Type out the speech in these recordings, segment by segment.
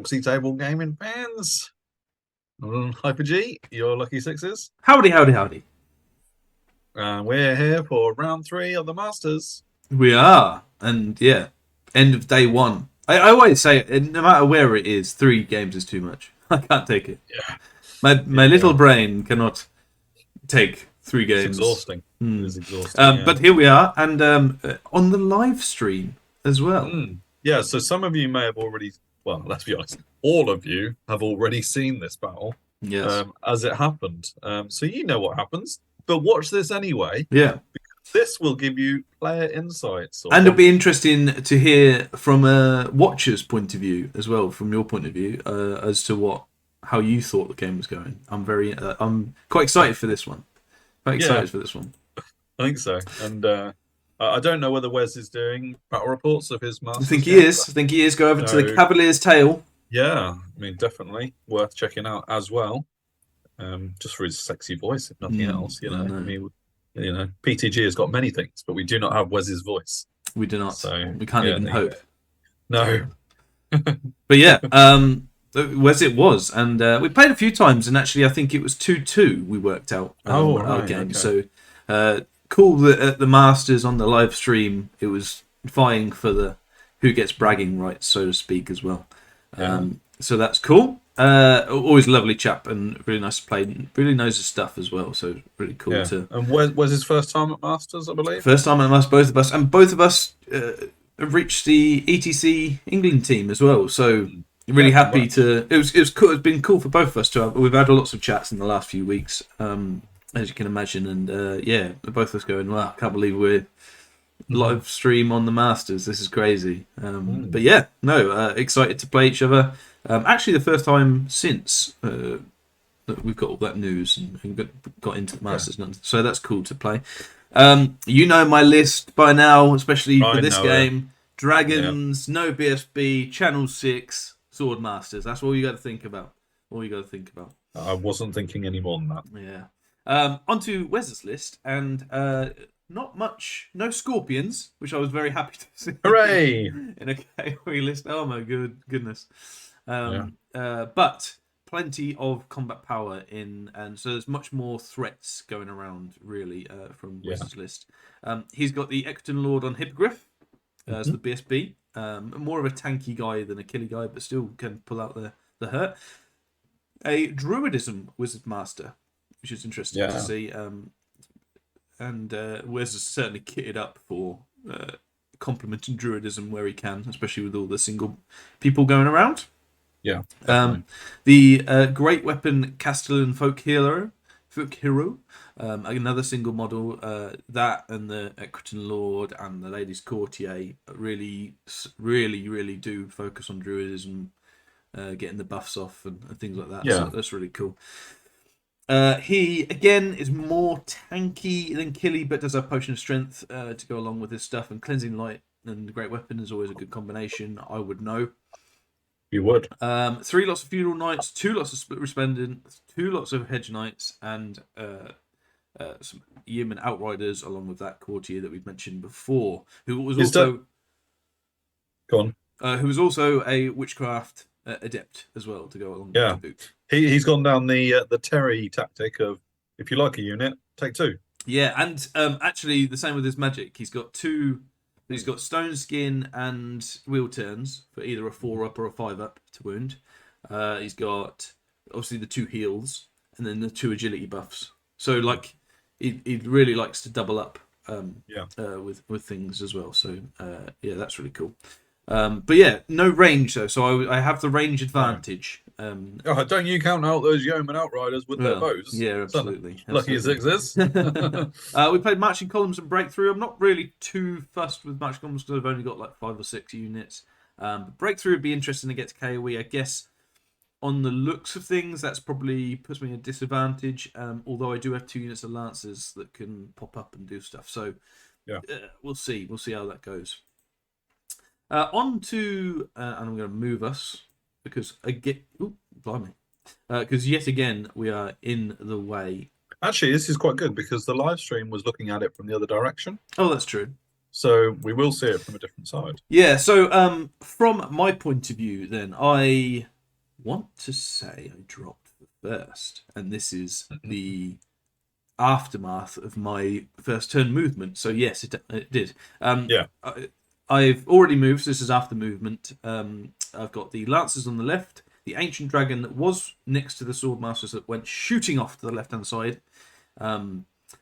Proxy table gaming fans. Hyper G, your lucky sixes. Howdy, howdy, howdy. We're here for round 3 of the Masters. We are, and yeah, end of day 1. I always say, no matter where it is, 3 games is too much. I can't take it. Yeah. My little brain cannot take 3 games. It's exhausting. It is exhausting. But here we are, and on the live stream as well. Yeah, so some of you may have already, well, let's be honest, all of you have already seen this battle. Yes. As it happened. So you know what happens, but watch this anyway. Yeah. Because this will give you player insights. And it'll be interesting to hear from a watcher's point of view as well, from your point of view, as to how you thought the game was going. I'm quite excited for this one. Quite excited for this one. I think so. And I don't know whether Wes is doing battle reports of his Masters. I think he is. Go over to the Cavaliers Tale. Yeah, I mean, definitely worth checking out as well. Just for his sexy voice, if nothing else. I mean, PTG has got many things, but we do not have Wes's voice. We do not. So we can't even hope. No. But yeah, Wes it was, and we played a few times, and actually, I think it was 2-2. We worked out our game. Okay. So cool that at the Masters on the live stream, it was vying for the who gets bragging rights, so to speak, as well. So that's cool. Always a lovely chap and really nice to play. Really knows his stuff as well, so really cool to. And was his first time at Masters, I believe. First time at Masters, both of us have reached the ETC England team as well. So really happy to. It was cool. It's been cool for both of us to have. We've had lots of chats in the last few weeks, as you can imagine, and both of us going, wow, I can't believe we're live stream on the Masters. This is crazy. But yeah, excited to play each other. Actually, the first time since that we've got all that news and got into the Masters, so that's cool to play. You know my list by now, especially for this game. Dragons, no BSB, Channel 6, Sword Masters. That's all you got to think about. I wasn't thinking any more than that. Yeah. Onto Wes's list, and not much, no Scorpions, which I was very happy to see. Hooray! In a KOE list. Oh my goodness. But plenty of combat power and so there's much more threats going around, really, from Wes's list. He's got the Equitaine Lord on Hippogriff as the BSB. More of a tanky guy than a killy guy, but still can pull out the hurt. A Druidism Wizard Master, which is interesting to see. And Wes is certainly kitted up for complementing Druidism where he can, especially with all the single people going around. Yeah. The Great Weapon Castellan Folk Hero, another single model. That and the Equitaine Lord and the Ladies Courtier really do focus on Druidism, getting the buffs off and things like that. So that's really cool. He, again, is more tanky than killy, but does have Potion of Strength to go along with his stuff. And Cleansing Light and Great Weapon is always a good combination, I would know. You would. 3 lots of Feudal Knights, 2 lots of Split Resplendent, 2 lots of Hedge Knights, and some Yeoman Outriders, along with that Courtier that we've mentioned before, who was also... Go on. Who was also a Witchcraft adept as well, to go along with the boot. He's gone down the Terry tactic of, if you like a unit, take 2. Yeah, and actually the same with his magic. He's got Stone Skin and Wheel Turns for either a 4-up or a 5-up to wound. He's got obviously the 2 heals and then the 2 agility buffs. So like he really likes to double up with things as well. So that's really cool. But yeah, no range though, so I have the range advantage. Don't you count out those Yeoman Outriders with their bows? Yeah, absolutely. Lucky as exists. We played Marching Columns and Breakthrough. I'm not really too fussed with Marching Columns because I've only got like 5 or 6 units. But Breakthrough would be interesting to get to KOE. I guess on the looks of things, that's probably puts me at a disadvantage. Although I do have 2 units of Lancers that can pop up and do stuff. So we'll see. We'll see how that goes. On to, and I'm going to move us because because yet again we are in the way. Actually, this is quite good because the live stream was looking at it from the other direction. Oh, that's true. So we will see it from a different side. Yeah, so from my point of view, then, I want to say I dropped the first, and this is the aftermath of my first turn movement. So yes, it did. Yeah. I've already moved, so this is after movement. I've got the Lancers on the left, the Ancient Dragon that was next to the Swordmasters that went shooting off to the left-hand side.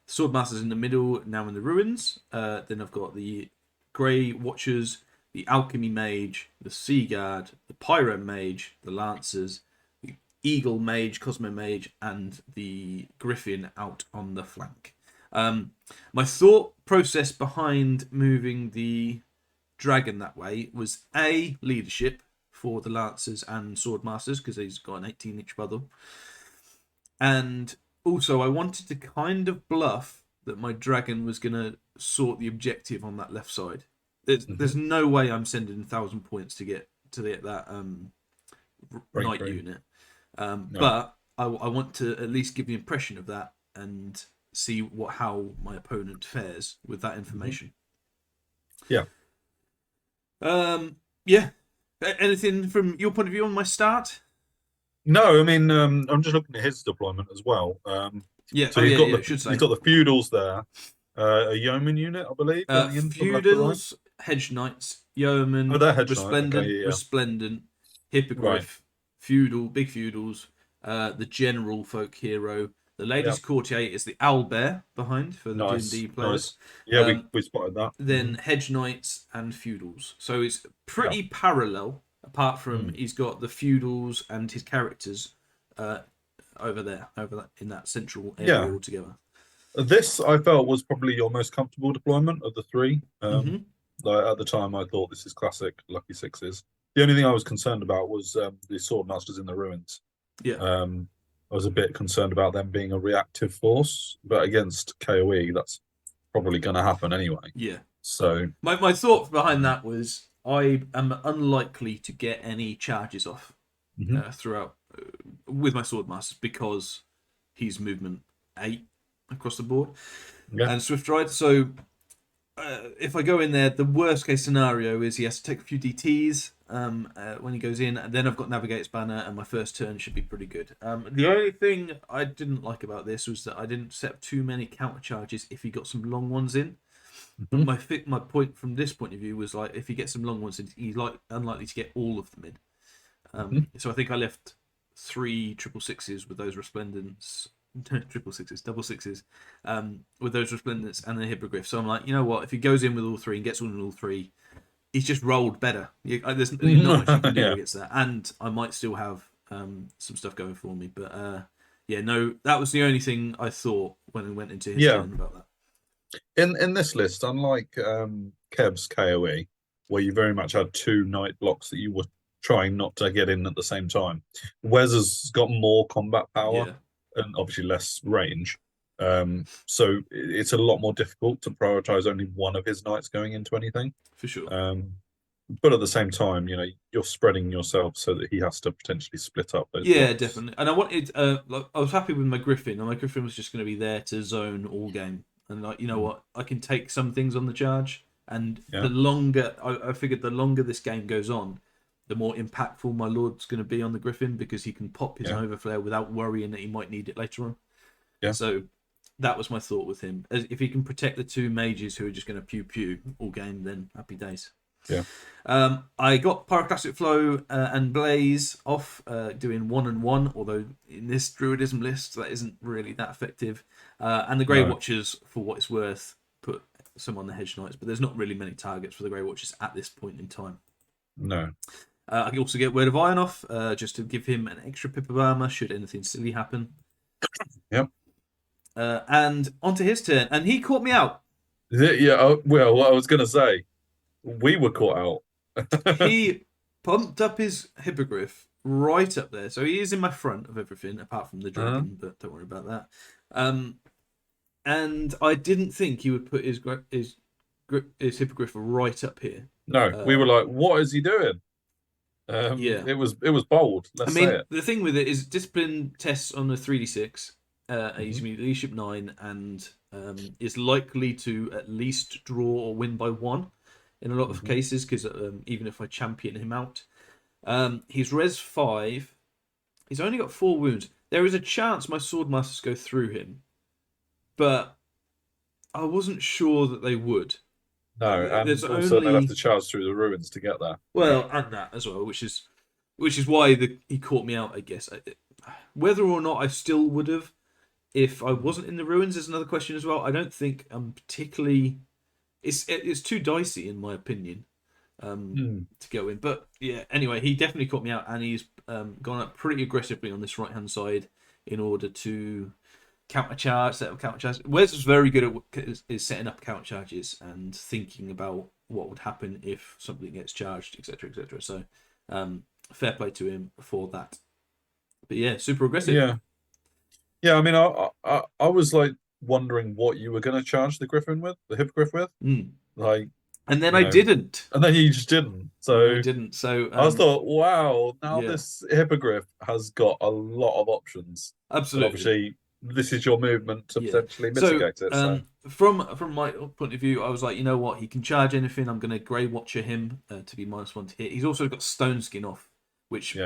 Swordmasters in the middle, now in the ruins. Then I've got the Grey Watchers, the Alchemy Mage, the Sea Guard, the Pyro Mage, the Lancers, the Eagle Mage, Cosmo Mage, and the Griffin out on the flank. My thought process behind moving the Dragon that way was A, leadership for the Lancers and Swordmasters, because he's got an 18 each bundle. And also, I wanted to kind of bluff that my Dragon was going to sort the objective on that left side. There's no way I'm sending 1,000 points to get that Knight unit. No. But I want to at least give the impression of that and see how my opponent fares with that information. Yeah. Yeah. Anything from your point of view on my start? No, I mean, I'm just looking at his deployment as well. So he's got the feudals there, a yeoman unit, I believe. Feudals, hedge knights, yeoman, resplendent, hippogriff, feudal, big feudals, the general folk hero. The ladies' courtier is the owlbear behind for the D&D players. Nice. Yeah, we spotted that. Then hedge knights and feudals. So it's pretty parallel, apart from he's got the feudals and his characters over that in that central area altogether. This I felt was probably your most comfortable deployment of the three. Like at the time, I thought this is classic Lucky Sixes. The only thing I was concerned about was the Swordmasters in the ruins. Yeah. I was a bit concerned about them being a reactive force, but against KOE, that's probably going to happen anyway. Yeah. So my thought behind that was I am unlikely to get any charges off throughout with my Swordmasters because he's movement 8 across the board and Swift Ride. So if I go in there, the worst case scenario is he has to take a few DTs when he goes in, and then I've got Navigator's Banner, and my first turn should be pretty good. The only thing I didn't like about this was that I didn't set up too many counter charges if he got some long ones in. But my point from this point of view was like if he gets some long ones in, he's unlikely to get all of them in. So I think I left 3 666s with those resplendents. Double sixes, with those resplendents and the hippogriff. So I'm like, you know what? If he goes in with all 3 and gets all 3, he's just rolled better. There's not much you can do against that, and I might still have some stuff going for me. But that was the only thing I thought when I went into his turn about that. In this list, unlike Kev's KOE, where you very much had 2 knight blocks that you were trying not to get in at the same time, Wes has got more combat power. Yeah. And obviously less range, so it's a lot more difficult to prioritize only one of his knights going into anything. For sure. But at the same time, you're spreading yourself so that he has to potentially split up those. Yeah, blocks. definitely. And I wanted, I was happy with my Griffin, and my Griffin was just going to be there to zone all game. And you know what, I can take some things on the charge, and the longer I figured, the longer this game goes on, the more impactful my Lord's going to be on the Griffin because he can pop his overflare without worrying that he might need it later on. Yeah. So that was my thought with him. If he can protect the 2 mages who are just going to pew all game, then happy days. Yeah. I got Pyroclastic Flow and Blaze off, doing 1 and 1, although in this Druidism list that isn't really that effective. And the Grey Watchers, for what it's worth, put some on the Hedge Knights, but there's not really many targets for the Grey Watchers at this point in time. No. I can also get Word of Iron off, just to give him an extra pip of armor should anything silly happen. Yep. And onto his turn, and he caught me out. Yeah. Well, what I was going to say, we were caught out. He pumped up his hippogriff right up there, so he is in my front of everything apart from the dragon, but don't worry about that. And I didn't think he would put his hippogriff right up here. No, we were like, what is he doing? It was bold. Let's say it. The thing with it is discipline tests on the 3d6. He's leadership 9 and is likely to at least draw or win by 1 in a lot of cases, because even if I champion him out. He's res 5. He's only got 4 wounds. There is a chance my Swordmasters go through him, but I wasn't sure that they would. No, and also they'll have to charge through the ruins to get there. Well, and that as well, which is why he caught me out, I guess. Whether or not I still would have, if I wasn't in the ruins, is another question as well. I don't think I'm particularly. It's too dicey in my opinion to go in, but yeah. Anyway, he definitely caught me out, and he's gone up pretty aggressively on this right hand side in order to set up counter charges. Wes is very good at setting up counter charges and thinking about what would happen if something gets charged, etc., etc. So, fair play to him for that. But yeah, super aggressive. Yeah. I mean, I was like wondering what you were going to charge the hippogriff with, like, and then I didn't, and then you just didn't. So I didn't. So I thought, wow, now this hippogriff has got a lot of options. Absolutely. But obviously, this is your movement to potentially mitigate it. So from my point of view, I was like, you know what, he can charge anything. I'm going to Grey Watcher him to be -1 to hit. He's also got Stone Skin off, which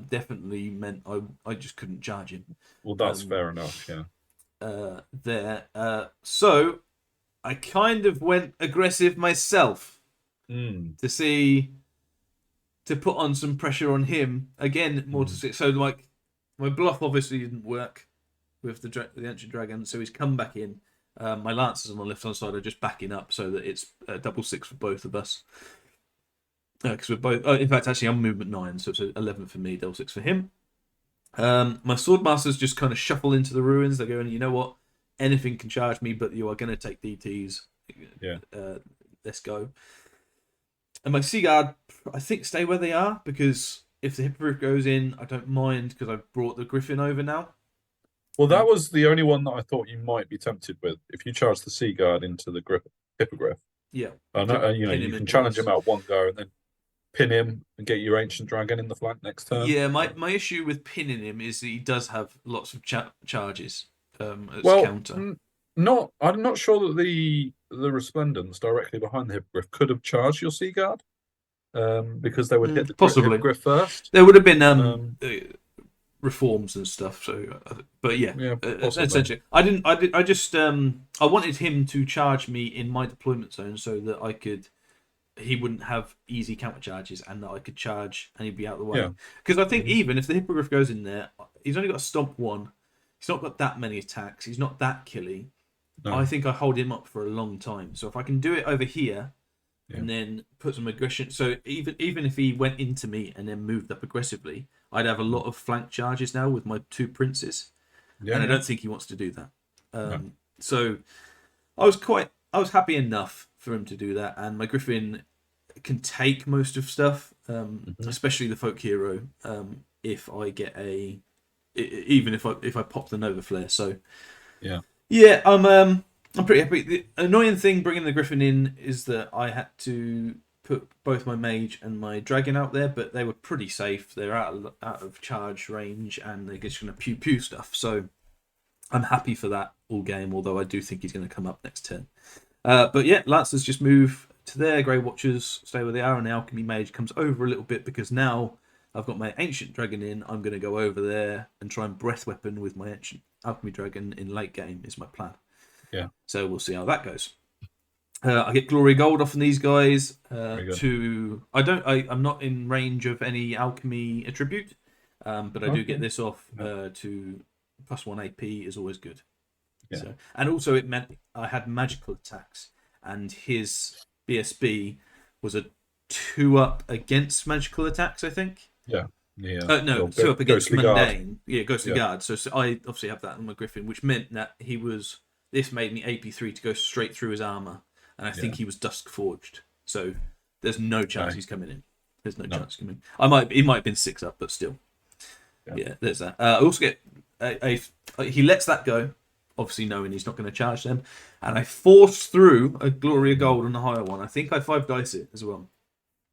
definitely meant I just couldn't charge him. Well, that's fair enough. Yeah. So I kind of went aggressive myself to put on some pressure on him again, more to 6. So like my bluff obviously didn't work with the Ancient Dragon, so he's come back in. My Lancers on the left hand side are just backing up so that it's double 6 for both of us. Because we're both. In fact, actually, I'm movement 9, so it's 11 for me, double 6 for him. My Swordmasters just kind of shuffle into the ruins. They're going, you know what? Anything can charge me, but you are going to take DTs. Yeah. Let's go. And my Sea Guard, I think, stay where they are, because if the Hippogriff goes in, I don't mind, because I've brought the Griffin over now. Well, that was the only one that I thought you might be tempted with. If you charge the Sea Guard into the Hippogriff. Yeah. I know, you can challenge him out one go and then pin him and get your Ancient Dragon in the flank next turn. Yeah, my issue with pinning him is that he does have lots of charges as counter. I'm not sure that the Resplendents directly behind the Hippogriff could have charged your Sea Guard, because they would hit the Hippogriff first. There would have been reforms and stuff. So, but yeah, essentially, I just wanted him to charge me in my deployment zone so that he wouldn't have easy counter charges, and that I could charge and he'd be out of the way. Because I think even if the Hippogriff goes in there, he's only got a stomp 1. He's not got that many attacks. He's not that killy. No. I think I hold him up for a long time. So if I can do it over here and then put some aggression, so even if he went into me and then moved up aggressively, I'd have a lot of flank charges now with my 2 princes, and I don't think he wants to do that. So I was happy enough for him to do that, and my Griffin can take most of stuff, especially the folk hero. If I get even if I pop the Nova Flare, so I'm pretty happy. The annoying thing bringing the Griffin in is that I had to put both my Mage and my Dragon out there, but they were pretty safe. They're out of charge range, and they're just going to pew pew stuff. So I'm happy for that all game, although I do think he's going to come up next turn. But yeah, Lancers just move to there. Grey Watchers stay where they are, and the Alchemy Mage comes over a little bit because now I've got my Ancient Dragon in. I'm going to go over there and try and Breath Weapon with my Ancient Alchemy Dragon in late game is my plan. Yeah. So we'll see how that goes. I get Glory Gold off of these guys. I'm not in range of any Alchemy attribute, but I do get this off to +1 AP is always good. Yeah. So, and also it meant I had magical attacks, and his BSB was a 2-up against magical attacks, I think. Yeah. Yeah. No, 2-up against mundane. Guard. Yeah, Ghostly Guard. So I obviously have that on my Griffin, which meant that this made me AP3 to go straight through his armor, and I think he was Dusk Forged. So there's no chance he's coming in. There's no chance coming in. He might have been 6-up, but still. Yeah, there's that. I also get he lets that go, obviously knowing he's not going to charge them, and I force through a Glory of Gold on the higher one. I think I 5 dice it as well.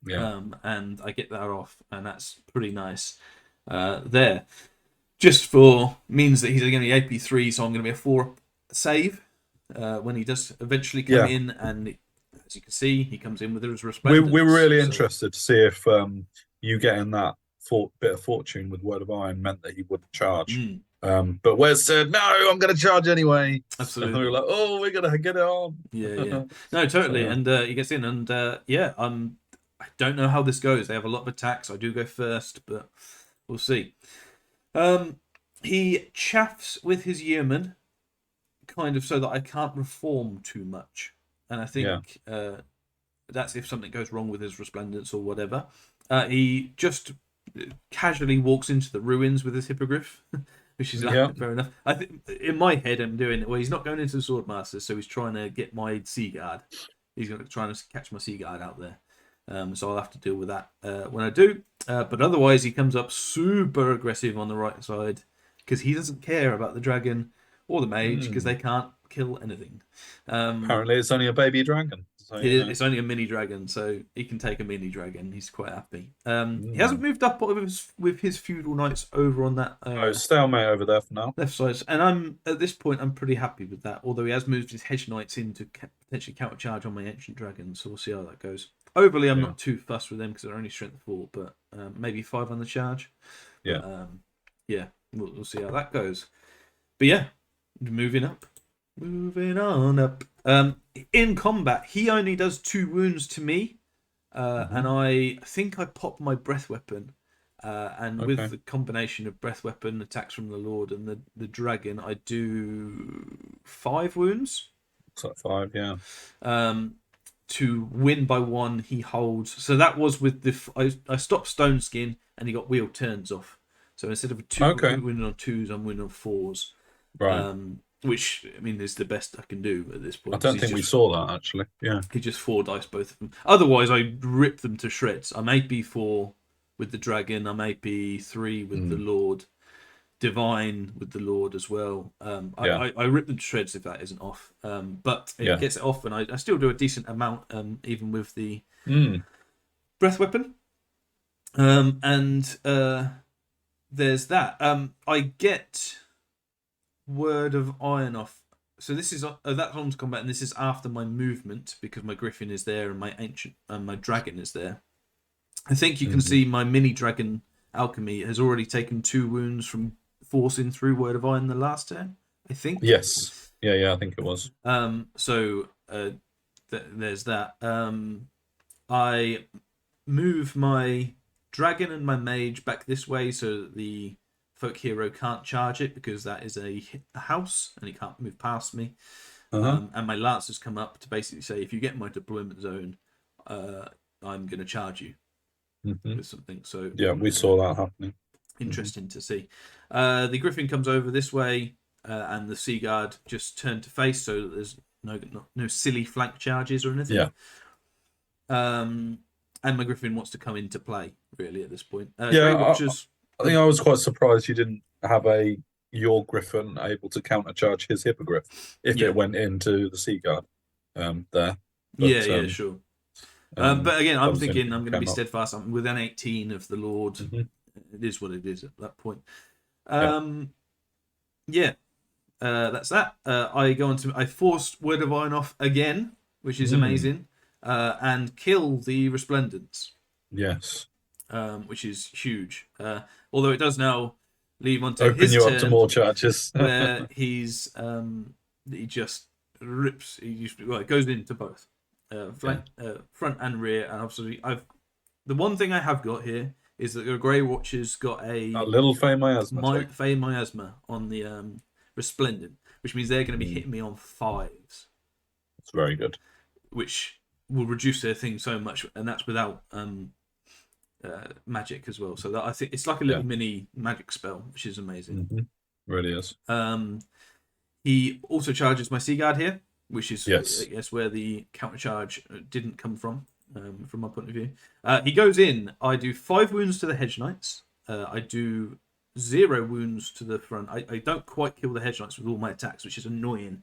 Yeah. And I get that off, and that's pretty nice. Just means that he's going to be AP3, so I'm going to be a 4 save. when he does eventually come in, and as you can see, he comes in with his resplendence. We were really interested to see if you getting that bit of fortune with Word of Iron meant that he wouldn't charge. But Wes said, "No, I'm going to charge anyway." Absolutely. And we were like, "Oh, we're going to get it on." Yeah. No, totally. So, and he gets in, and I don't know how this goes. They have a lot of attacks. I do go first, but we'll see. He chaffs with his yeoman, kind of so that I can't reform too much. And I think that's if something goes wrong with his resplendence or whatever. He just casually walks into the ruins with his hippogriff, which is fair enough. I think in my head I'm doing it. Well, he's not going into the Swordmaster, so he's trying to get my Sea Guard. He's trying to catch my Sea Guard out there. So I'll have to deal with that when I do. But otherwise, he comes up super aggressive on the right side because he doesn't care about the dragon or the mage because they can't kill anything. Apparently, it's only a baby dragon. So, it's only a mini dragon, so he can take a mini dragon. He's quite happy. He hasn't moved up with his feudal knights over on that. Stalemate over there for now. Left side, and at this point I'm pretty happy with that. Although he has moved his hedge knights in to potentially countercharge on my ancient dragons, so we'll see how that goes. Overly, I'm not too fussed with them because they're only strength 4, but maybe 5 on the charge. Yeah, we'll see how that goes. But yeah, moving on up. In combat, he only does 2 wounds to me, and I think I pop my breath weapon. With the combination of breath weapon, attacks from the Lord, and the dragon, I do 5 wounds. Looks like 5, yeah. To win by 1, he holds. So that was with I stopped Stone Skin, and he got wheel turns off. So instead of winning on 2s, I'm winning on 4s. Right. Which, I mean, is the best I can do at this point. I don't think we saw that, actually. Yeah. He just 4 dice both of them. Otherwise, I rip them to shreds. I may be 4 with the dragon. I may be 3 with the Lord. Divine with the Lord as well. I rip them to shreds if that isn't off. But it gets it off, and I still do a decent amount, even with the breath weapon. There's that. I get Word of Iron off. So this is that's on combat, and this is after my movement because my Griffin is there and my ancient and my dragon is there. I think you can see my mini dragon alchemy has already taken 2 wounds from forcing through Word of Iron the last turn. I think. Yes. Yeah. I think it was. So there's that. I move my dragon and my mage back this way so that the folk hero can't charge it because that is a house and he can't move past me. And my lancers come up to basically say, if you get my deployment zone, I'm going to charge you with something. So yeah, we saw that happening. Interesting to see. The Griffin comes over this way, and the Sea Guard just turn to face, so that there's no silly flank charges or anything. Yeah. And my Griffin wants to come into play really at this point. I think I was quite surprised you didn't have your Griffin able to countercharge his Hippogriff if it went into the Sea Guard there. But, sure. But again, I'm thinking I'm going to be steadfast. I'm with an 18 of the Lord. It is what it is at that point. That's that. I forced Word of Iron off again, which is amazing, and kill the Resplendence. Yes. Which is huge. Although it does now leave onto open his you turn, up to more charges. where he just rips. It goes into both front and rear, and obviously the one thing I have got here is that the Grey Watcher's got a little Fey Miasma. Fey Miasma on the Resplendent, which means they're going to be hitting me on 5s. That's very good. Which will reduce their thing so much, and that's without magic as well. So that I think it's like a little mini magic spell, which is amazing. Really is. He also charges my Sea Guard here, which is I guess where the counter charge didn't come from my point of view. He goes in. I do 5 wounds to the Hedge Knights. I do 0 wounds to the front. I don't quite kill the Hedge Knights with all my attacks, which is annoying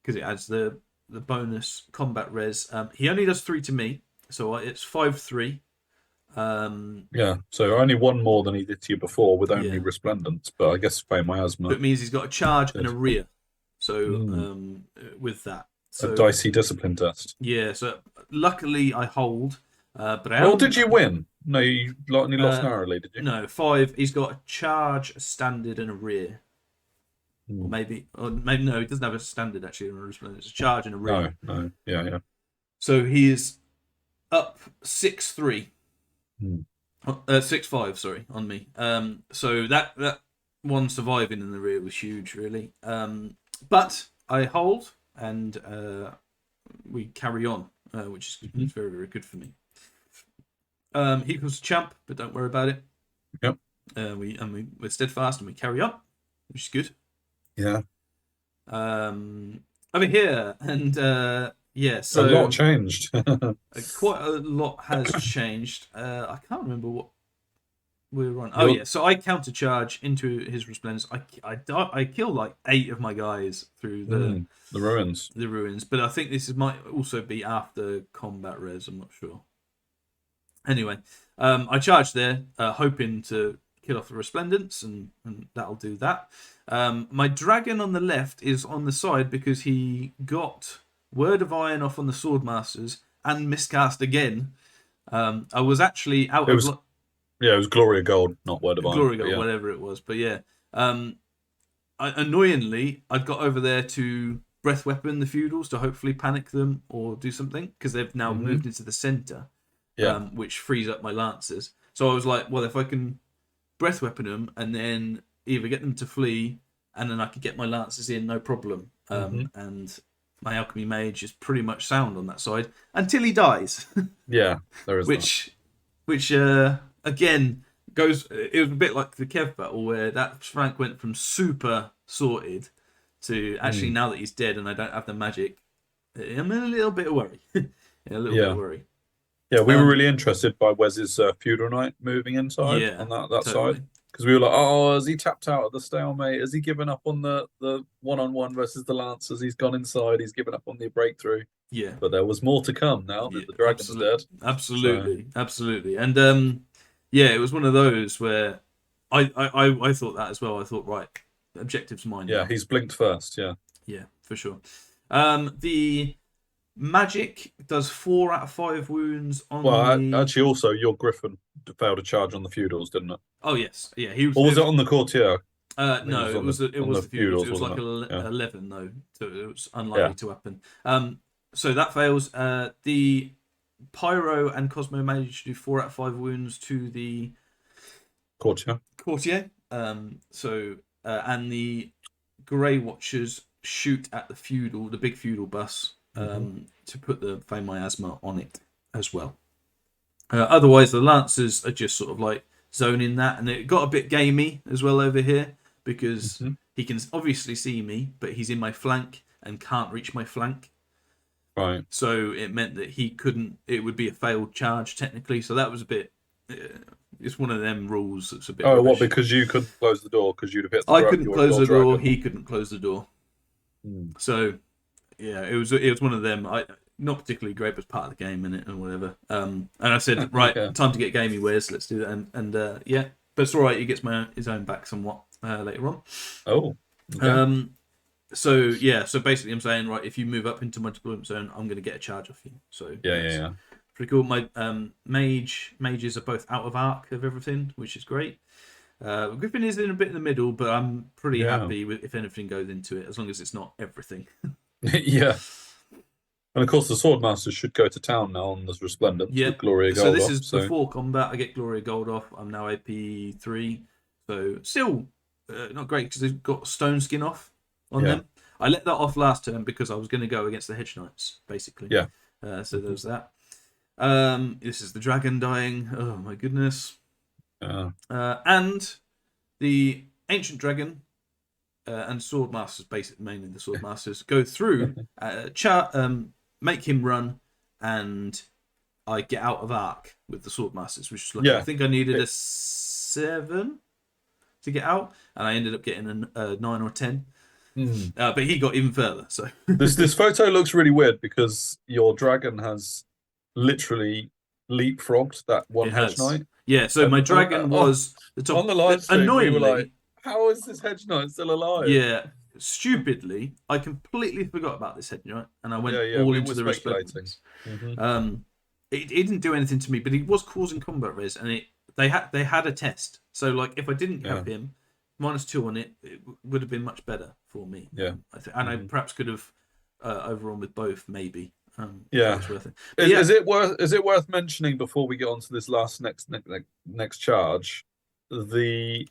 because it adds the bonus combat res. He only does 3 to me, so it's 5-3. So only 1 more than he did to you before with only Resplendence, but I guess Fey Miasma. But it means he's got a charge and a rear. So with that, a dicey discipline test. Yeah. So luckily I hold, but I did you win? No, you only lost narrowly, did you? No, 5. He's got a charge, a standard, and a rear. Or maybe no, he doesn't have a standard actually. It's a charge and a rear. No, yeah. So he is up 6-3. 6-5, sorry, on me. So that one surviving in the rear was huge, really. But I hold and we carry on, which is very, very good for me. He equals champ, but don't worry about it. Yep. We're steadfast and we carry on, which is good. Yeah. Over here, and so a lot changed. Quite a lot has changed. I can't remember what we were on. So I countercharge into his Resplendence. I kill like 8 of my guys through the ruins. The ruins, but I think this might also be after combat res. I'm not sure. Anyway, I charge there, hoping to kill off the Resplendence, and that'll do that. My dragon on the left is on the side because he got Word of Iron off on the Swordmasters and miscast again. I was actually out of... it was Glory of Gold, not Word of Iron. Glory of Gold, whatever it was. But yeah, annoyingly, I'd got over there to Breath Weapon the Feudals to hopefully panic them or do something, because they've now moved into the centre, which frees up my Lancers. So I was like, well, if I can Breath Weapon them and then either get them to flee and then I could get my Lancers in, no problem. And my Alchemy Mage is pretty much sound on that side until he dies. Yeah, there is which again goes. It was a bit like the Kev battle where that Frank went from super sorted to actually now that he's dead and I don't have the magic, I'm in a little bit of worry. bit of worry. Yeah, we were really interested by Wes's Feudal Knight moving inside on that totally. side. Because we were like, oh, has he tapped out at the stalemate? Has he given up on the one-on-one versus the Lancers? He's gone inside. He's given up on the breakthrough. Yeah. But there was more to come now that the dragon's dead. Absolutely. And it was one of those where I thought that as well. I thought, right, objective's mine. Yeah, he's blinked first, yeah. Yeah, for sure. The magic does 4 out of 5 wounds on actually, also, your Griffin failed a charge on the Feudals, didn't it? Oh, yes. Yeah, or was it on the Courtier? No, it was the Feudals. It was like 11, though, so it was unlikely to happen. So that fails. The Pyro and Cosmo Mage do 4 out of 5 wounds to the Courtier. And the Grey Watchers shoot at the big feudal bus, to put the Fame Miasma on it as well. Otherwise, the Lancers are just sort of like zoning that, and it got a bit gamey as well over here because he can obviously see me, but he's in my flank and can't reach my flank. Right. So it meant that he couldn't. It would be a failed charge technically. So that was a bit. It's one of them rules that's a bit. Oh, what? Because you couldn't close the door because you'd have hit. I couldn't close the door. He couldn't close the door. So, yeah, it was one of them. Not particularly great, but part of the game in it and whatever. And I said, right, time to get gamey, Wes. Let's do that. And but it's all right. He gets his own back somewhat later on. Oh. Okay. So basically, I'm saying, right, if you move up into my deployment zone, I'm going to get a charge off you. So yeah. Pretty cool. My mages are both out of arc of everything, which is great. Griffin is in a bit in the middle, but I'm pretty happy with if anything goes into it, as long as it's not everything. Yeah. And of course, the Swordmasters should go to town now on this Resplendence with Glory of Gold. So this is before combat. I get Glory of Gold off. I'm now AP 3. So still not great because they've got Stone Skin off on them. I let that off last turn because I was going to go against the Hedge Knights, basically. Yeah. So there was that. This is the dragon dying. Oh, my goodness. And the Ancient Dragon and Swordmasters, basically mainly the Swordmasters, go through, make him run, and I get out of arc with the Swordmasters, which is like, I think I needed a 7 to get out, and I ended up getting a 9 or 10. But he got even further. So this photo looks really weird because your dragon has literally leapfrogged that one Hedge Knight. Yeah, so my dragon was the top. On the live stream, annoyingly, we were like, how is this Hedge Knight still alive? Yeah, stupidly, I completely forgot about this hedge knight, and I went we into were the speculating. resplendence. It didn't do anything to me, but he was causing combat res, and they had a test. So like, if I didn't have him, -2 on it, it would have been much better for me. Yeah, I perhaps could have overrun with both, maybe. Yeah, it's worth it. Is it worth mentioning before we get on to this next charge, the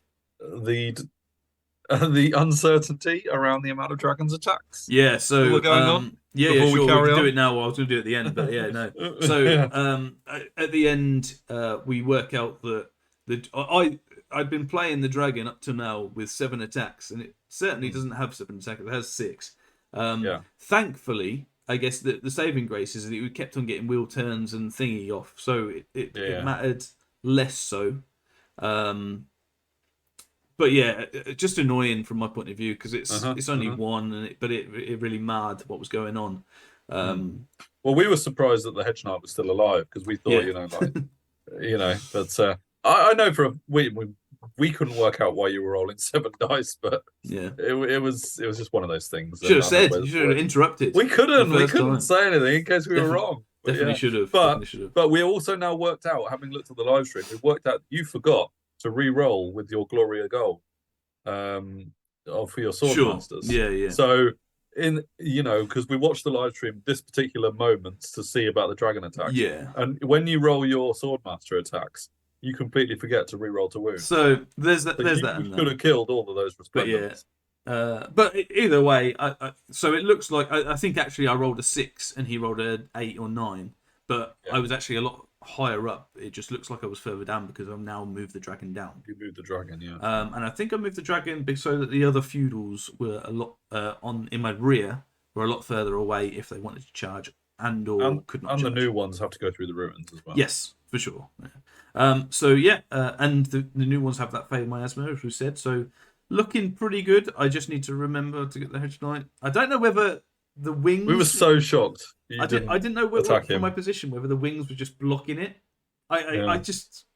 uncertainty around the amount of dragons attacks? Yeah, so we're going on. Yeah, we sure. carry can on? do it now. I was going to do it at the end, but yeah, no. So at the end, we work out that I'd been playing the dragon up to now with 7 attacks, and it certainly doesn't have 7 attacks. It has 6. Thankfully, I guess the saving grace is that we kept on getting wheel turns and thingy off, so it mattered less so. But yeah, just annoying from my point of view, because it's only 1, but it really marred what was going on. Well, we were surprised that the hedge knight was still alive, because we thought, but I know we couldn't work out why you were rolling 7 dice, but it was just one of those things. You should have said. You should have interrupted. We couldn't say anything in case we were wrong. Definitely should have. But we also now worked out, having looked at the live stream, we worked out you forgot to re-roll with your Gloria Gold for your sword masters. Yeah. So because we watched the live stream this particular moment to see about the dragon attacks. Yeah. And when you roll your swordmaster attacks, you completely forget to re-roll to wound. So there's that. You could have killed all of those resplendents. But either way, so it looks like I think actually I rolled a 6 and he rolled an 8 or 9, but I was actually a lot higher up. It just looks like I was further down because I've now moved the dragon down. You moved the dragon, yeah. And I think I moved the dragon so that the other feudals were a lot in my rear, were a lot further away if they wanted to charge could not charge. And the new ones have to go through the ruins as well. Yes, for sure. And the new ones have that failed miasma, as we said. So looking pretty good. I just need to remember to get the hedge knight. I don't know whether the wings. We were so shocked. I didn't know from my position whether the wings were just blocking it. I just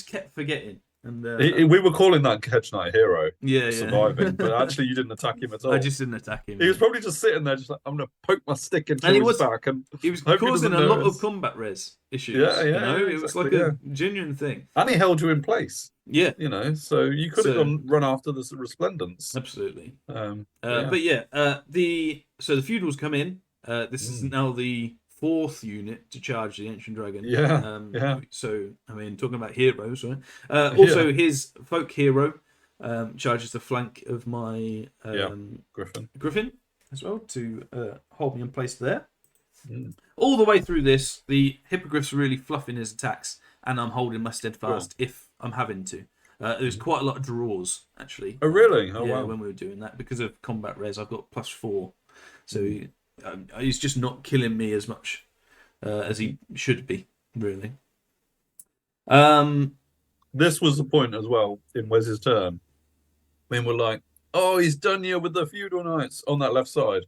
kept forgetting. And we were calling that hedge knight hero. Yeah, surviving, but actually you didn't attack him at all. I just didn't attack him. He was probably just sitting there, just like, I'm going to poke my stick into his back, and he was causing a lot of combat res issues. It was like a genuine thing, and he held you in place. Yeah, so you could have run after the resplendents. Absolutely. The feudals come in. This is now the 4th unit to charge the ancient dragon. So talking about heroes, right? Also, his folk hero charges the flank of my Griffin as well to hold me in place there. All the way through this, the hippogriff's really fluffing his attacks, and I'm holding my steadfast if I'm having to. There's quite a lot of draws actually. Oh really? Oh wow. When we were doing that, because of combat res, I've got +4, so he's just not killing me as much as he should be, really. This was the point as well in Wes's turn when we're like, oh, he's done you with the feudal knights on that left side,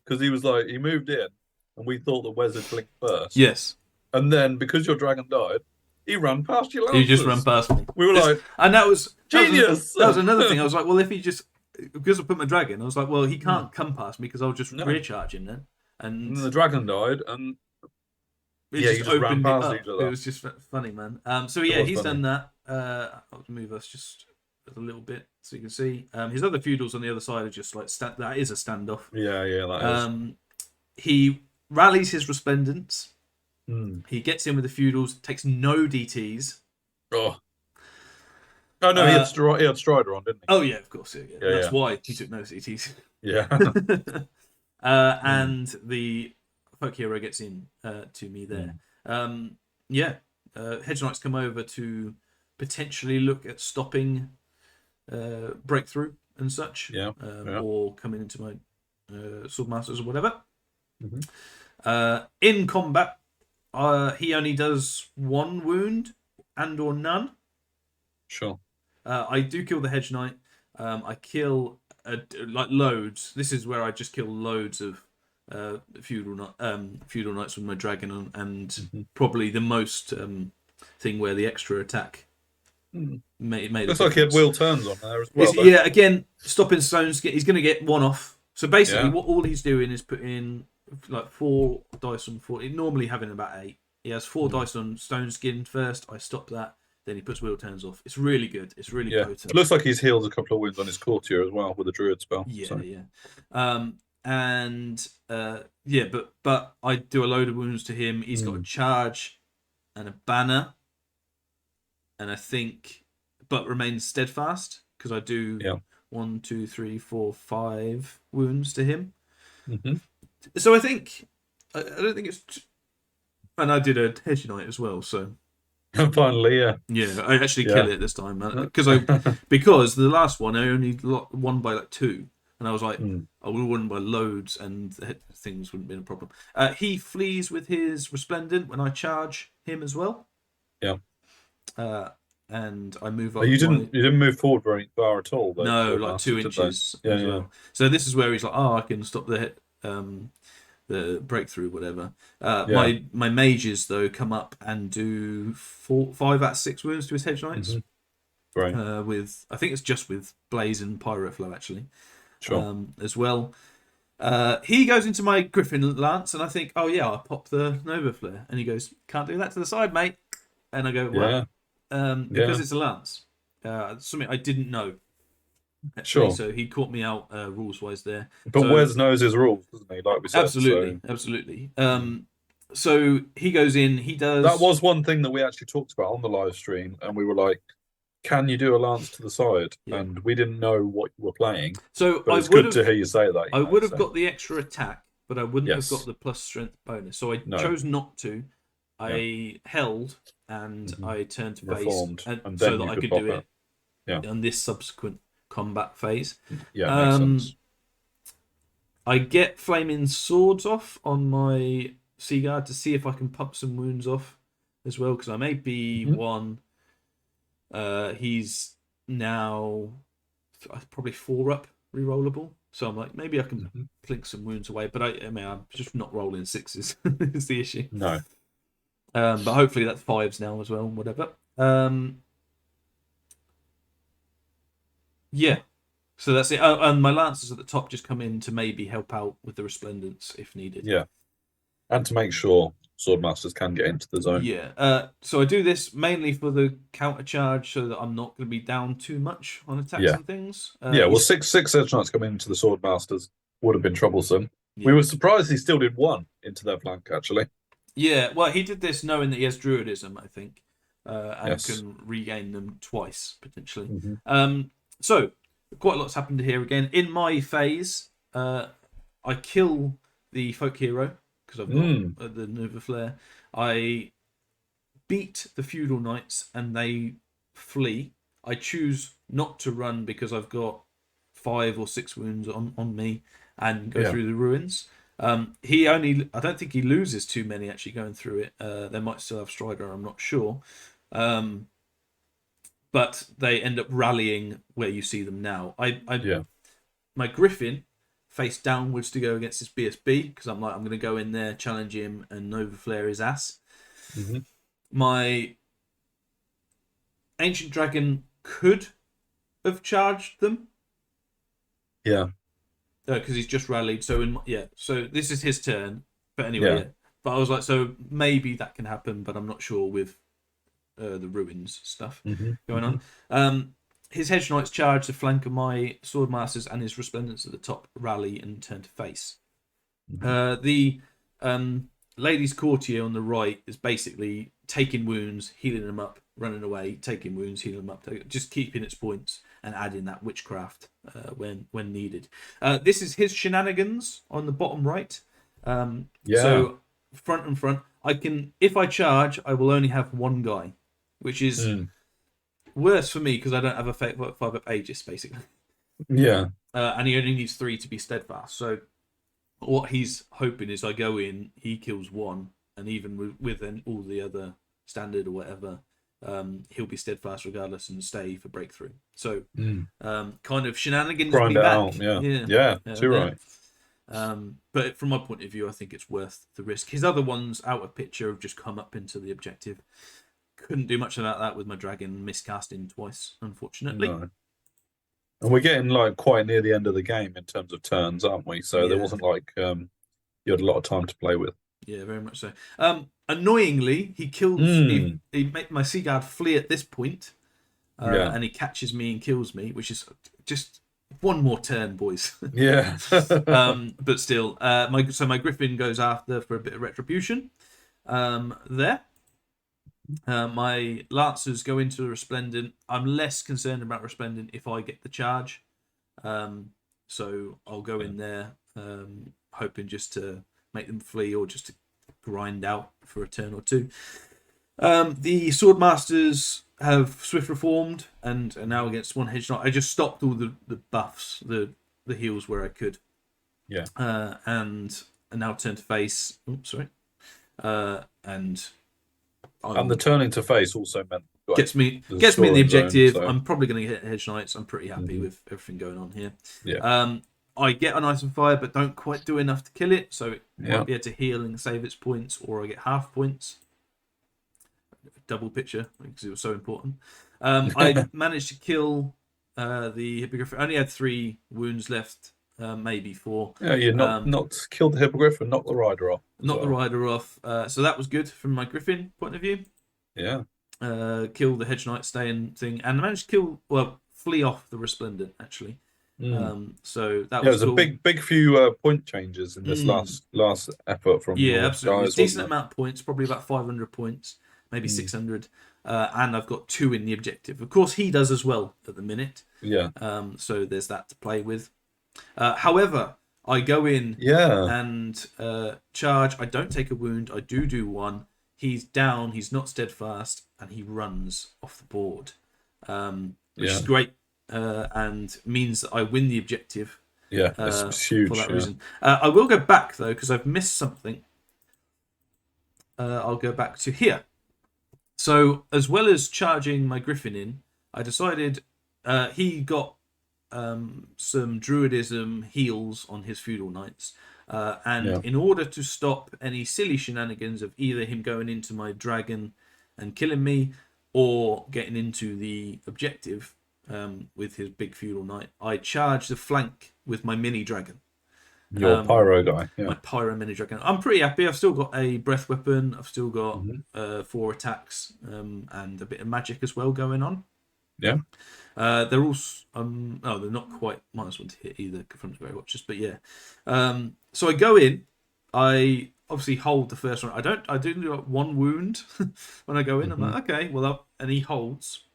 because he was like, he moved in and we thought that Wes had blinked first. Yes. And then because your dragon died, he ran past you. He just ran past me. We were like, and that was genius. That was another thing. I was like, well, if he just, because I put my dragon, I was like, well, he can't come past me because I'll just recharge him then. And the dragon died, and he just ran past each other. It was just funny, man. He's done that. I'll move us just a little bit so you can see. His other feudals on the other side are just like that is a standoff. Yeah, that is. He rallies his resplendents. He gets in with the feudals, takes no DTs. Oh no, he had Strider on, didn't he? Oh yeah, of course. Yeah. That's why he took no CTs. Yeah. And the folk hero gets in to me there. Hedge knights come over to potentially look at stopping breakthrough and such. Or coming into my swordmasters or whatever. In combat, he only does 1 wound or none. Sure. I do kill the hedge knight. I kill loads. This is where I just kill loads of feudal knights with my dragon, and probably the most thing where the extra attack Made a Looks like he had difference. wheel turns on there as well. Though. Yeah, again, stopping stones. He's going to get one off. So basically, Yeah. what all he's doing is putting like 4 dice on 4. Normally having about 8. He has 4 dice on stone skin first. I stop that. Then he puts wheel turns off. It's really good. It's really potent. It looks like he's healed a couple of wounds on his courtier as well with a druid spell. Yeah, so. yeah. But I do a load of wounds to him. He's got a charge and a banner, and I think, but remains steadfast because I do 1, 2, 3, 4, 5 wounds to him. So I think I don't think it's, and I did a hedge knight as well. So finally, yeah, I actually kill it this time because the last one I only won by like 2. And I was like, I would have won by loads, and things wouldn't be a problem. He flees with his Resplendent when I charge him as well. Yeah. And I move up. You didn't move forward very far at all. Though, no, like 2 inches as well. So this is where he's like, I can stop the breakthrough, whatever. My mages though come up and do 5 out of 6 wounds to his hedge knights. Right. With I think it's just with Blaze and Pyroflow actually. Sure. As well. He goes into my Griffin Lance, and I think, oh yeah, I'll pop the Nova Flare. And he goes, can't do that to the side, mate. And I go, well, because it's a Lance. Something I didn't know. Actually. Sure. So he caught me out rules-wise there. But Wes knows his rules, doesn't he? Like we said. Absolutely. So he goes in, he does... That was one thing that we actually talked about on the live stream, and we were like, can you do a lance to the side? Yeah. And we didn't know what you were playing. So it's good to hear you say that. I would have got the extra attack, but I wouldn't have got the plus strength bonus. So I chose not to. I held and I turned to face and so that I could do it on this subsequent combat phase. Yeah, makes sense. I get flaming swords off on my Seaguard to see if I can pump some wounds off as well, because I may be one. He's now probably 4 up rerollable, so I'm like, maybe I can plink some wounds away, but I'm just not rolling 6s is the issue. No. But hopefully that's 5s now as well, whatever. Yeah. So that's it. And my Lancers at the top just come in to maybe help out with the Resplendence if needed. Yeah. And to make sure Swordmasters can get into the zone. Yeah. So I do this mainly for the counter charge so that I'm not going to be down too much on attacks and things. Well, six Edge Knights coming into the Swordmasters would have been troublesome. Yeah. We were surprised he still did 1 into their flank, actually. Yeah, well, he did this knowing that he has Druidism, I think, and can regain them twice, potentially. So, quite a lot's happened here again. In my phase, I kill the Folk Hero, because I've got the Nova Flare. I beat the Feudal Knights, and they flee. I choose not to run because I've got 5 or 6 wounds on me, and go through the ruins. I don't think he loses too many actually going through it. They might still have Strider, I'm not sure. But they end up rallying where you see them now. My Griffin face downwards to go against his BSB because I'm going to go in there, challenge him, and Nova Flare his ass. My Ancient Dragon could have charged them. Yeah. Because he's just rallied. So so this is his turn. But anyway, but I was like, so maybe that can happen, but I'm not sure with the ruins stuff going on. His Hedge Knights charge the flank of my Swordmasters, and his Resplendence at the top rally and turn to face. The Lady's Courtier on the right is basically taking wounds, healing them up, running away, taking wounds, healing them up, just keeping its points and adding that witchcraft when needed. This is his shenanigans on the bottom right. So front and front, I can, if I charge, I will only have 1 guy, which is worse for me because I don't have a 5 up Aegis basically. Yeah. And he only needs 3 to be steadfast. So what he's hoping is I go in, he kills 1, and even with all the other standard or whatever, he'll be steadfast regardless and stay for breakthrough. So kind of shenanigans grind me it back. Out. Yeah, too right. But from my point of view, I think it's worth the risk. His other ones out of picture have just come up into the objective. couldn't do much about that with my dragon miscasting twice, unfortunately. No. And we're getting like quite near the end of the game in terms of turns, aren't we? So there wasn't like you had a lot of time to play with. Yeah, very much so. Annoyingly, he kills. He made my Seaguard flee at this point, and he catches me and kills me, which is just one more turn, boys. Yeah. But still, my Griffin goes after for a bit of retribution. There. My Lancers go into Resplendent. I'm less concerned about Resplendent if I get the charge. So I'll go in there, hoping just to make them flee or just to grind out for a turn or two. The Swordmasters have Swift Reformed and are now against one Hedge Knight. I just stopped all the buffs, the heals where I could. Yeah. And now turn to face. Oops, sorry. And the turning to face also meant gets me in the objective. Zone, so. I'm probably going to hit Hedge Knights. I'm pretty happy with everything going on here. Yeah. I get an Ice and Fire, but don't quite do enough to kill it, so it might be able to heal and save its points, or I get half points. Double picture, because it was so important. I managed to kill the Hippogriff. I only had 3 wounds left, maybe 4. Yeah, you not killed the Hippogriff and knocked the rider off. Knocked the rider off. So that was good from my Griffin point of view. Yeah. Kill the Hedge Knight staying thing, and I managed to flee off the Resplendent, actually. So that was cool. A big few point changes in this last effort from absolutely. Guys, decent amount of points, probably about 500 points, maybe 600, and I've got 2 in the objective. Of course, he does as well at the minute. Yeah. So there's that to play with. However, I go in and charge. I don't take a wound. I do 1. He's down. He's not steadfast, and he runs off the board, which is great. And means that I win the objective. Yeah, it's huge for that reason. I will go back though because I've missed something. I'll go back to here. So as well as charging my Griffin in, I decided he got some Druidism heals on his Feudal Knights, and in order to stop any silly shenanigans of either him going into my dragon and killing me, or getting into the objective. With his big Feudal Knight, I charge the flank with my mini dragon. Your pyro guy, my pyro mini dragon. I'm pretty happy. I've still got a breath weapon. I've still got 4 attacks and a bit of magic as well going on. Yeah. They're all they're not quite -1 to hit either from the Grey Watchers, but yeah. So I go in. I obviously hold the first one. I do 1 wound when I go in. I'm like, okay, well, and he holds,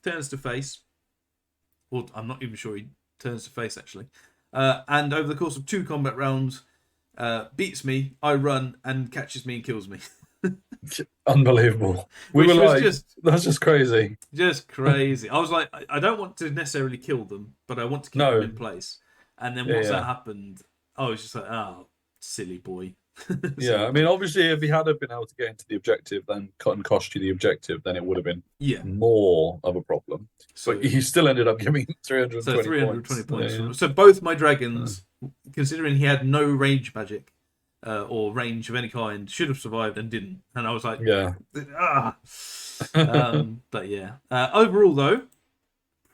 turns to face. Well, I'm not even sure he turns to face, actually. And over the course of 2 combat rounds, beats me, I run, and catches me and kills me. Unbelievable. We were like, that's just crazy. Just crazy. I was like, I don't want to necessarily kill them, but I want to keep them in place. And then once that happened, I was just like, oh, silly boy. I mean, obviously, if he had been able to get into the objective, then cut and cost you the objective, then it would have been more of a problem. So, but he still ended up giving 320 points. So both my dragons, considering he had no range magic or range of any kind, should have survived and didn't. And I was like, but yeah. Overall, though,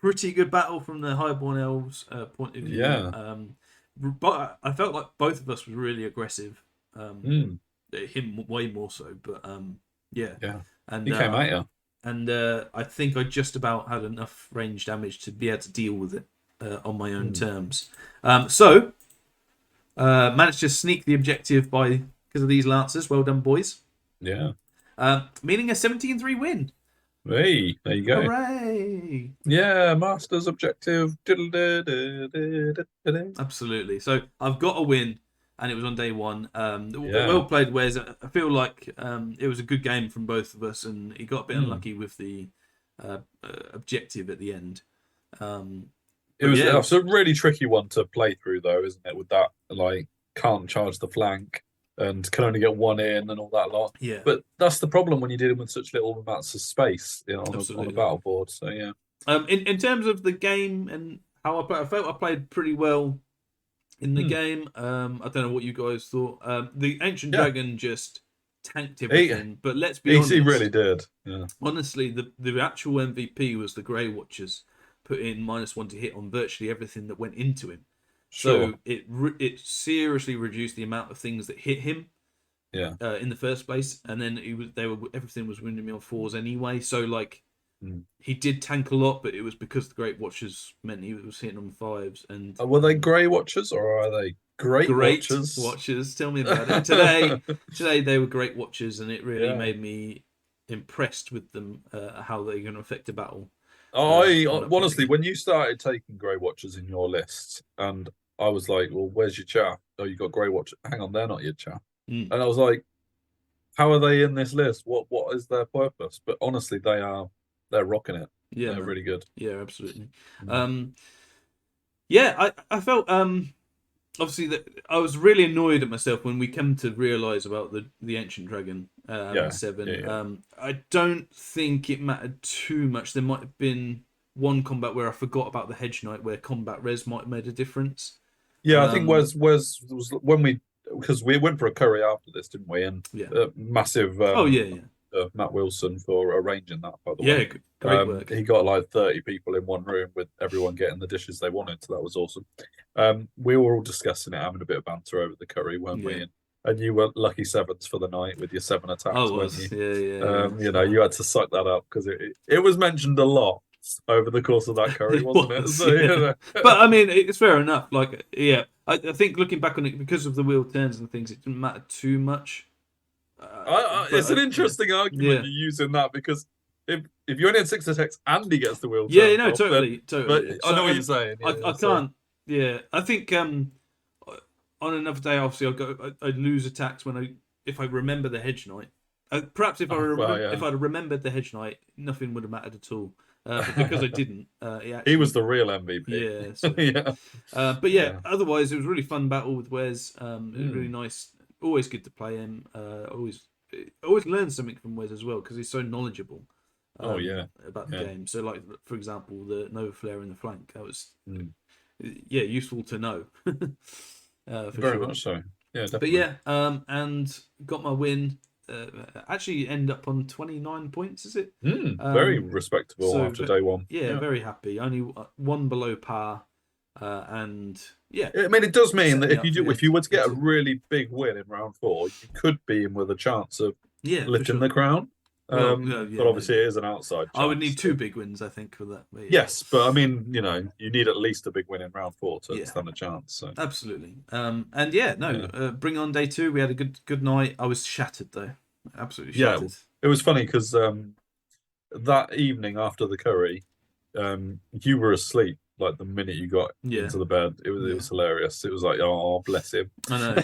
pretty good battle from the Highborn Elves point of view. But I felt like both of us were really aggressive. Him way more so, but and he came at you, and I think I just about had enough range damage to be able to deal with it on my own terms. So managed to sneak the objective because of these Lancers. Well done, boys. Yeah. Meaning a 17-3 win. Hey, there you go. Hooray! Yeah, Masters objective. Absolutely. So I've got a win. And it was on day 1. Well played, Wes. I feel like it was a good game from both of us, and he got a bit unlucky with the objective at the end. It was a really tricky one to play through, though, isn't it? With that, like, can't charge the flank and can only get 1 in and all that lot. Yeah. But that's the problem when you're dealing with such little amounts of space, on a battle board. So yeah. In terms of the game and how I felt I played pretty well. In the game, I don't know what you guys thought. The Ancient Dragon just tanked everything. But let's be honest, he really did. Yeah. Honestly, the actual MVP was the Grey Watchers, put in -1 to hit on virtually everything that went into him. Sure. So it seriously reduced the amount of things that hit him. Yeah. In the first place, and then everything was winning me on 4s anyway. So like, he did tank a lot, but it was because the Great Watchers meant he was hitting on 5s. And were they Grey Watchers or are they Great Watchers? Watchers? Tell me about it. Today they were Great Watchers, and it really made me impressed with them, how they're going to affect a battle. Honestly, when you started taking Grey Watchers in your list, and I was like, well, where's your chaff? Oh, you got Grey Watchers. Hang on, they're not your chaff. And I was like, how are they in this list? What is their purpose? But honestly, they're rocking it. Yeah, they're really good. Yeah, absolutely. Yeah, I felt obviously that I was really annoyed at myself when we came to realise about the Ancient Dragon 7. Yeah. I don't think it mattered too much. There might have been one combat where I forgot about the Hedge Knight, where combat res might have made a difference. Yeah, I think Wes was when because we went for a curry after this, didn't we? And massive. Matt Wilson for arranging that, by the way. Yeah, great work. He got like 30 people in one room with everyone getting the dishes they wanted, so that was awesome. We were all discussing it, having a bit of banter over the curry, weren't we? And you were lucky 7s for the night with your 7 attacks, weren't you? You know, you had to suck that up because it was mentioned a lot over the course of that curry, wasn't it? So, you know. But I mean, it's fair enough. Like, I think looking back on it, because of the wheel turns and things, it didn't matter too much. It's an interesting argument you're using that, because if you only had 6 attacks and he gets the wheel turn, totally. But I know what you're saying. I can't. Yeah, I think on another day, obviously, I'd lose attacks if I remember the Hedge Knight. Perhaps if I'd remembered the Hedge Knight, nothing would have mattered at all. But because I didn't, he was the real MVP. Yeah. So, but otherwise, it was a really fun battle with Wes. It was really nice. Always good to play him. Always learn something from Wes as well, because he's so knowledgeable. About the game. So, like, for example, the Nova Flare in the flank. That was useful to know. Very much so. Yeah, definitely. But and got my win. Actually ended up on 29 points, is it? Very respectable after day one. Yeah, very happy. Only one below par. And I mean, it does mean that if you were to get a really big win in round 4, you could be in with a chance of lifting the crown. But obviously, it is an outside chance. I would need 2 big wins, I think, for that. But yes, but I mean, you know, you need at least a big win in round 4 to stand a chance. So. Absolutely. Bring on day 2. We had a good night. I was shattered though, absolutely shattered. Yeah, it was funny because that evening after the curry, you were asleep. Like the minute you got into the bed, it was hilarious. It was like, oh, bless him. I know.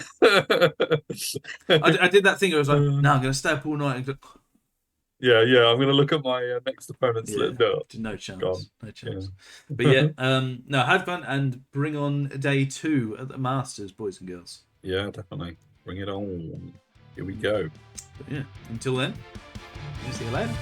I did that thing. I was like, no, I'm going to stay up all night. And Yeah, I'm going to look at my next opponent's list. No chance. No chance. Yeah. But had fun, and bring on day 2 at the Masters, boys and girls. Yeah, definitely. Bring it on. Here we go. But until then, see you later.